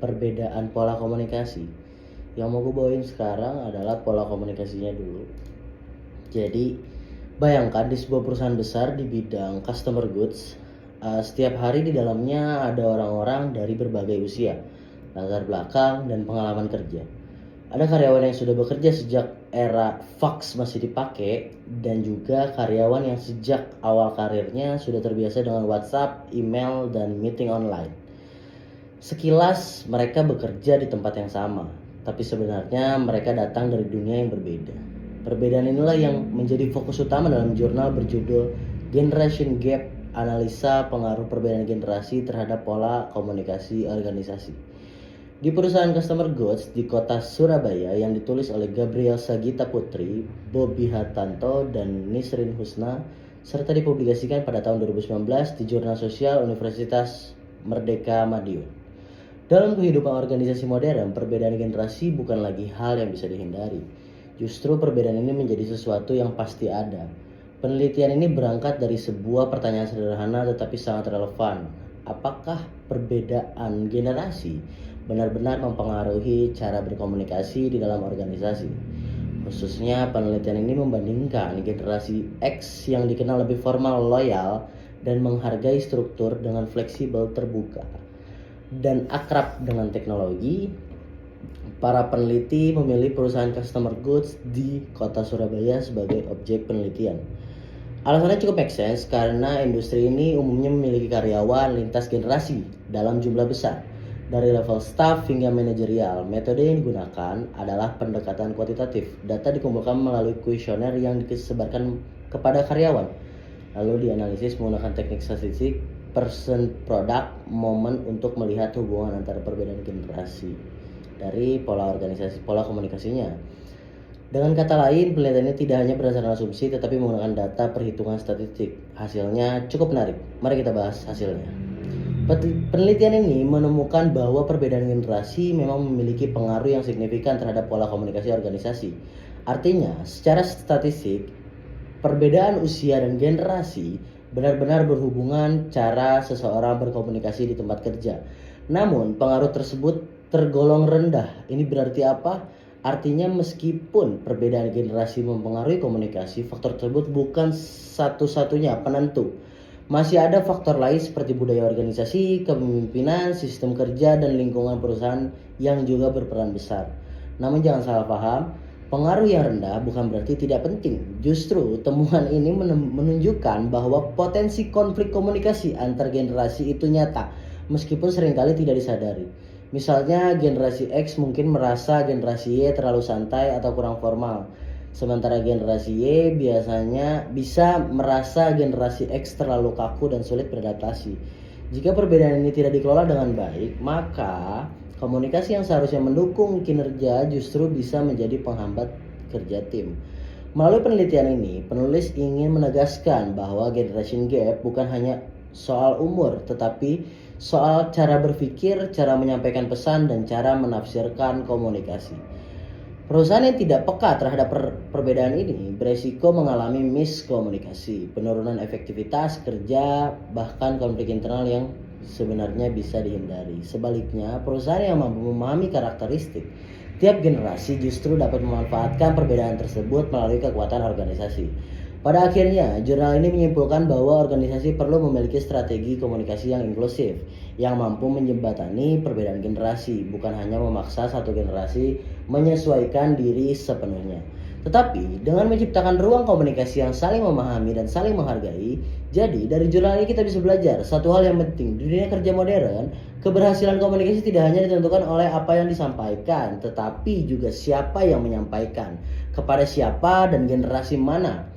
perbedaan pola komunikasi. Yang mau gue bawain sekarang adalah pola komunikasinya dulu. Jadi, bayangkan di sebuah perusahaan besar di bidang customer goods, setiap hari di dalamnya ada orang-orang dari berbagai usia, latar belakang, dan pengalaman kerja. Ada karyawan yang sudah bekerja sejak era fax masih dipakai, dan juga karyawan yang sejak awal karirnya sudah terbiasa dengan WhatsApp, email, dan meeting online. Sekilas mereka bekerja di tempat yang sama, tapi sebenarnya mereka datang dari dunia yang berbeda. Perbedaan inilah yang menjadi fokus utama dalam jurnal berjudul Generation Gap, Analisa Pengaruh Perbedaan Generasi Terhadap Pola Komunikasi Organisasi. Di perusahaan customer goods di kota Surabaya yang ditulis oleh Gabriel Sagita Putri, Bobby Hartanto, dan Nisrin Husna, serta dipublikasikan pada tahun 2019 di Jurnal Sosial Universitas Merdeka Madiun. Dalam kehidupan organisasi modern, perbedaan generasi bukan lagi hal yang bisa dihindari. Justru perbedaan ini menjadi sesuatu yang pasti ada. Penelitian ini berangkat dari sebuah pertanyaan sederhana tetapi sangat relevan. Apakah perbedaan generasi benar-benar mempengaruhi cara berkomunikasi di dalam organisasi? Khususnya penelitian ini membandingkan generasi X yang dikenal lebih formal, loyal, dan menghargai struktur dengan fleksibel, terbuka, dan akrab dengan teknologi. Para peneliti memilih perusahaan customer goods di kota Surabaya sebagai objek penelitian. Alasannya cukup make sense karena industri ini umumnya memiliki karyawan lintas generasi dalam jumlah besar, dari level staff hingga manajerial. Metode yang digunakan adalah pendekatan kuantitatif. Data dikumpulkan melalui kuesioner yang disebarkan kepada karyawan, lalu dianalisis menggunakan teknik statistik person, product, moment untuk melihat hubungan antara perbedaan generasi dari pola komunikasinya. Dengan kata lain, penelitian ini tidak hanya berdasarkan asumsi tetapi menggunakan data perhitungan statistik. Hasilnya cukup menarik. Mari kita bahas hasilnya. Penelitian ini menemukan bahwa perbedaan generasi memang memiliki pengaruh yang signifikan terhadap pola komunikasi organisasi. Artinya, secara statistik, perbedaan usia dan generasi benar-benar berhubungan cara seseorang berkomunikasi di tempat kerja. Namun, pengaruh tersebut tergolong rendah. Ini berarti apa? Artinya meskipun perbedaan generasi mempengaruhi komunikasi, faktor tersebut bukan satu-satunya penentu. Masih ada faktor lain seperti budaya organisasi, kepemimpinan, sistem kerja, dan lingkungan perusahaan yang juga berperan besar. Namun jangan salah paham, pengaruh yang rendah bukan berarti tidak penting. Justru temuan ini menunjukkan bahwa potensi konflik komunikasi antar generasi itu nyata, meskipun seringkali tidak disadari. Misalnya generasi X mungkin merasa generasi Y terlalu santai atau kurang formal. Sementara generasi Y biasanya bisa merasa generasi X terlalu kaku dan sulit beradaptasi. Jika perbedaan ini tidak dikelola dengan baik, maka komunikasi yang seharusnya mendukung kinerja justru bisa menjadi penghambat kerja tim. Melalui penelitian ini, penulis ingin menegaskan bahwa generation gap bukan hanya soal umur, tetapi soal cara berpikir, cara menyampaikan pesan, dan cara menafsirkan komunikasi. Perusahaan yang tidak peka terhadap perbedaan ini beresiko mengalami miskomunikasi, penurunan efektivitas kerja, bahkan konflik internal yang sebenarnya bisa dihindari. Sebaliknya, perusahaan yang mampu memahami karakteristik tiap generasi justru dapat memanfaatkan perbedaan tersebut melalui kekuatan organisasi. Pada akhirnya, jurnal ini menyimpulkan bahwa organisasi perlu memiliki strategi komunikasi yang inklusif, yang mampu menjembatani perbedaan generasi, bukan hanya memaksa satu generasi menyesuaikan diri sepenuhnya. Tetapi, dengan menciptakan ruang komunikasi yang saling memahami dan saling menghargai, jadi dari jurnal ini kita bisa belajar satu hal yang penting. Di dunia kerja modern, keberhasilan komunikasi tidak hanya ditentukan oleh apa yang disampaikan, tetapi juga siapa yang menyampaikan, kepada siapa dan generasi mana.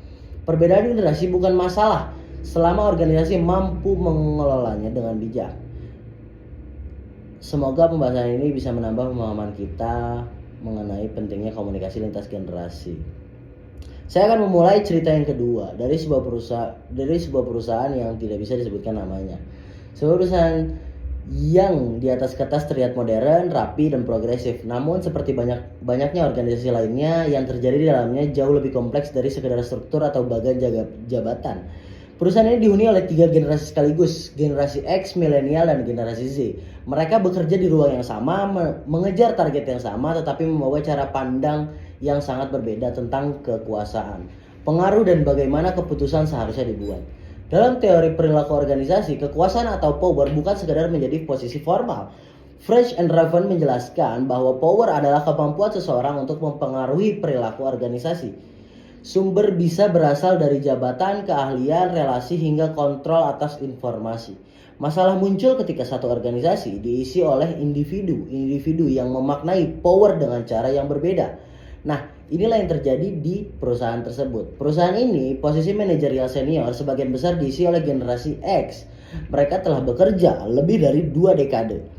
Perbedaan generasi bukan masalah selama organisasi mampu mengelolanya dengan bijak. Semoga pembahasan ini bisa menambah pemahaman kita mengenai pentingnya komunikasi lintas generasi. Saya akan memulai cerita yang kedua dari sebuah perusahaan yang tidak bisa disebutkan namanya. Sebuah perusahaan yang di atas kertas terlihat modern, rapi, dan progresif. Namun seperti banyaknya organisasi lainnya, yang terjadi di dalamnya jauh lebih kompleks dari sekedar struktur atau bagian jabatan. Perusahaan ini dihuni oleh 3 generasi sekaligus, generasi X, milenial, dan generasi Z. Mereka bekerja di ruang yang sama, mengejar target yang sama, tetapi membawa cara pandang yang sangat berbeda tentang kekuasaan, pengaruh, dan bagaimana keputusan seharusnya dibuat. Dalam teori perilaku organisasi, kekuasaan atau power bukan sekadar menjadi posisi formal. Fresh and Raven menjelaskan bahwa power adalah kemampuan seseorang untuk mempengaruhi perilaku organisasi. Sumber bisa berasal dari jabatan, keahlian, relasi, hingga kontrol atas informasi. Masalah muncul ketika satu organisasi diisi oleh individu yang memaknai power dengan cara yang berbeda. Nah, inilah yang terjadi di perusahaan tersebut. Perusahaan ini, posisi manajerial senior sebagian besar diisi oleh generasi X. Mereka telah bekerja lebih dari 2 dekade.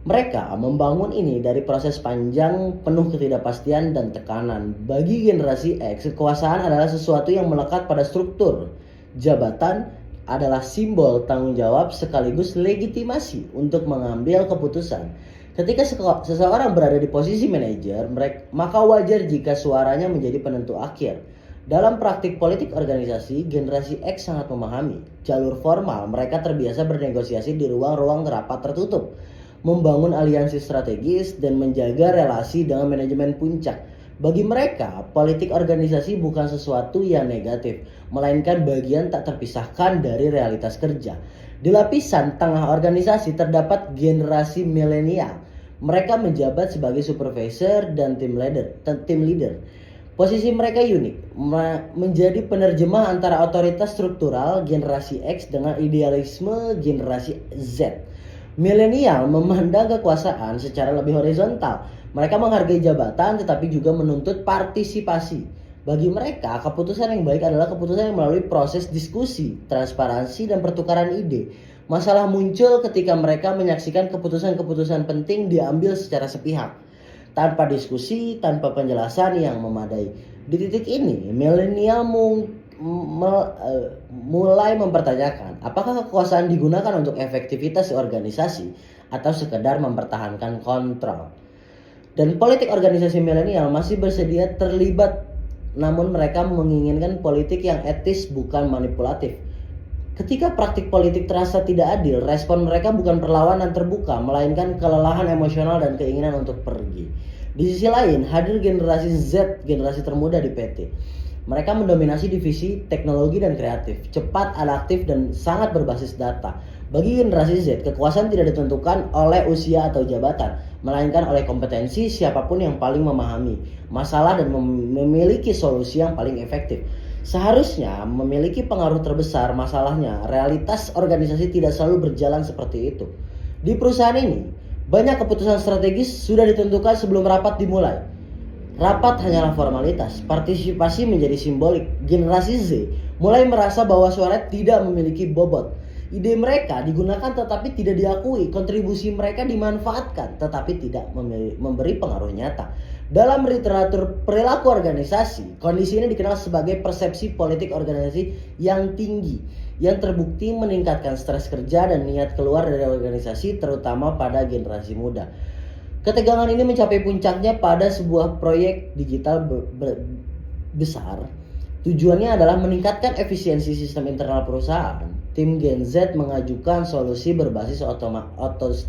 Mereka membangun ini dari proses panjang penuh ketidakpastian dan tekanan. Bagi generasi X, kekuasaan adalah sesuatu yang melekat pada struktur. Jabatan adalah simbol tanggung jawab sekaligus legitimasi untuk mengambil keputusan. Ketika seseorang berada di posisi manajer, maka wajar jika suaranya menjadi penentu akhir. Dalam praktik politik organisasi, generasi X sangat memahami jalur formal. Mereka terbiasa bernegosiasi di ruang-ruang rapat tertutup, membangun aliansi strategis, dan menjaga relasi dengan manajemen puncak. Bagi mereka, politik organisasi bukan sesuatu yang negatif, melainkan bagian tak terpisahkan dari realitas kerja. Di lapisan tengah organisasi terdapat generasi milenial. Mereka menjabat sebagai supervisor dan tim leader. Posisi mereka unik, menjadi penerjemah antara otoritas struktural generasi X dengan idealisme generasi Z. Milenial memandang kekuasaan secara lebih horizontal. Mereka menghargai jabatan tetapi juga menuntut partisipasi. Bagi mereka, keputusan yang baik adalah keputusan yang melalui proses diskusi, transparansi, dan pertukaran ide. Masalah muncul ketika mereka menyaksikan keputusan-keputusan penting diambil secara sepihak, tanpa diskusi, tanpa penjelasan yang memadai. Di titik ini, milenial mulai mempertanyakan apakah kekuasaan digunakan untuk efektivitas organisasi atau sekedar mempertahankan kontrol. Dan politik organisasi milenial masih bersedia terlibat, namun mereka menginginkan politik yang etis bukan manipulatif. Ketika praktik politik terasa tidak adil, respon mereka bukan perlawanan terbuka, melainkan kelelahan emosional dan keinginan untuk pergi. Di sisi lain, hadir generasi Z, generasi termuda di PT. Mereka mendominasi divisi teknologi dan kreatif, cepat, adaptif, dan sangat berbasis data. Bagi generasi Z, kekuasaan tidak ditentukan oleh usia atau jabatan, melainkan oleh kompetensi siapapun yang paling memahami masalah dan memiliki solusi yang paling efektif. Seharusnya memiliki pengaruh terbesar. Masalahnya, realitas organisasi tidak selalu berjalan seperti itu. Di perusahaan ini, banyak keputusan strategis sudah ditentukan sebelum rapat dimulai. Rapat hanyalah formalitas, partisipasi menjadi simbolik. Generasi Z mulai merasa bahwa suara tidak memiliki bobot. Ide mereka digunakan tetapi tidak diakui, kontribusi mereka dimanfaatkan tetapi tidak memberi pengaruh nyata. Dalam literatur perilaku organisasi, kondisi ini dikenal sebagai persepsi politik organisasi yang tinggi, yang terbukti meningkatkan stres kerja dan niat keluar dari organisasi, terutama pada generasi muda. Ketegangan ini mencapai puncaknya pada sebuah proyek digital besar. Tujuannya adalah meningkatkan efisiensi sistem internal perusahaan. Tim Gen Z mengajukan solusi berbasis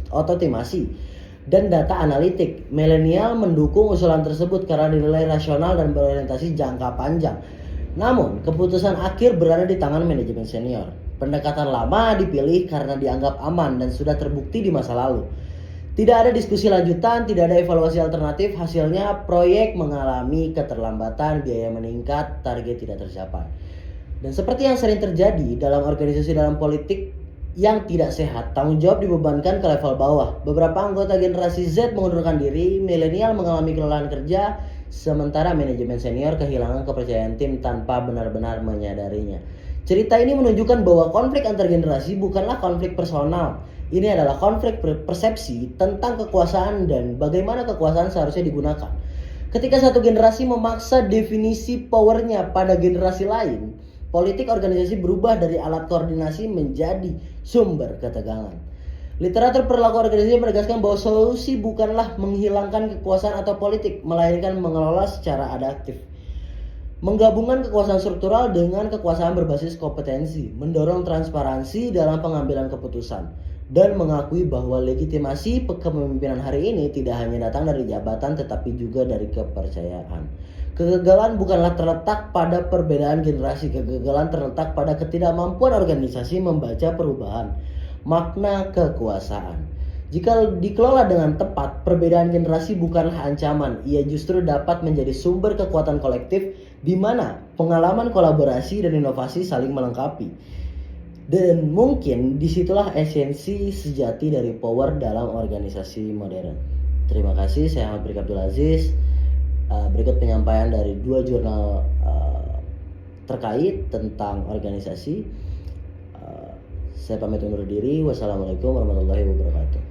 otomatisasi dan data analitik. Milenial mendukung usulan tersebut karena dinilai rasional dan berorientasi jangka panjang. Namun, keputusan akhir berada di tangan manajemen senior. Pendekatan lama dipilih karena dianggap aman dan sudah terbukti di masa lalu. Tidak ada diskusi lanjutan, tidak ada evaluasi alternatif. Hasilnya, proyek mengalami keterlambatan, biaya meningkat, target tidak tercapai. Dan seperti yang sering terjadi dalam organisasi dalam politik yang tidak sehat, tanggung jawab dibebankan ke level bawah. Beberapa anggota generasi Z mengundurkan diri, milenial mengalami kelelahan kerja, sementara manajemen senior kehilangan kepercayaan tim tanpa benar-benar menyadarinya. Cerita ini menunjukkan bahwa konflik antar generasi bukanlah konflik personal. Ini adalah konflik persepsi tentang kekuasaan dan bagaimana kekuasaan seharusnya digunakan. Ketika satu generasi memaksa definisi powernya pada generasi lain, politik organisasi berubah dari alat koordinasi menjadi sumber ketegangan. Literatur perilaku organisasi menegaskan bahwa solusi bukanlah menghilangkan kekuasaan atau politik, melainkan mengelola secara adaptif. Menggabungkan kekuasaan struktural dengan kekuasaan berbasis kompetensi, mendorong transparansi dalam pengambilan keputusan, dan mengakui bahwa legitimasi kepemimpinan hari ini tidak hanya datang dari jabatan tetapi juga dari kepercayaan. Kegagalan bukanlah terletak pada perbedaan generasi, kegagalan terletak pada ketidakmampuan organisasi membaca perubahan makna kekuasaan. Jika dikelola dengan tepat, perbedaan generasi bukanlah ancaman, ia justru dapat menjadi sumber kekuatan kolektif di mana pengalaman kolaborasi dan inovasi saling melengkapi. Dan mungkin disitulah esensi sejati dari power dalam organisasi modern. Terima kasih, saya Ahmad Brika Abdul Aziz. Berikut penyampaian dari 2 jurnal terkait tentang organisasi. Saya pamit undur diri. Wassalamualaikum warahmatullahi wabarakatuh.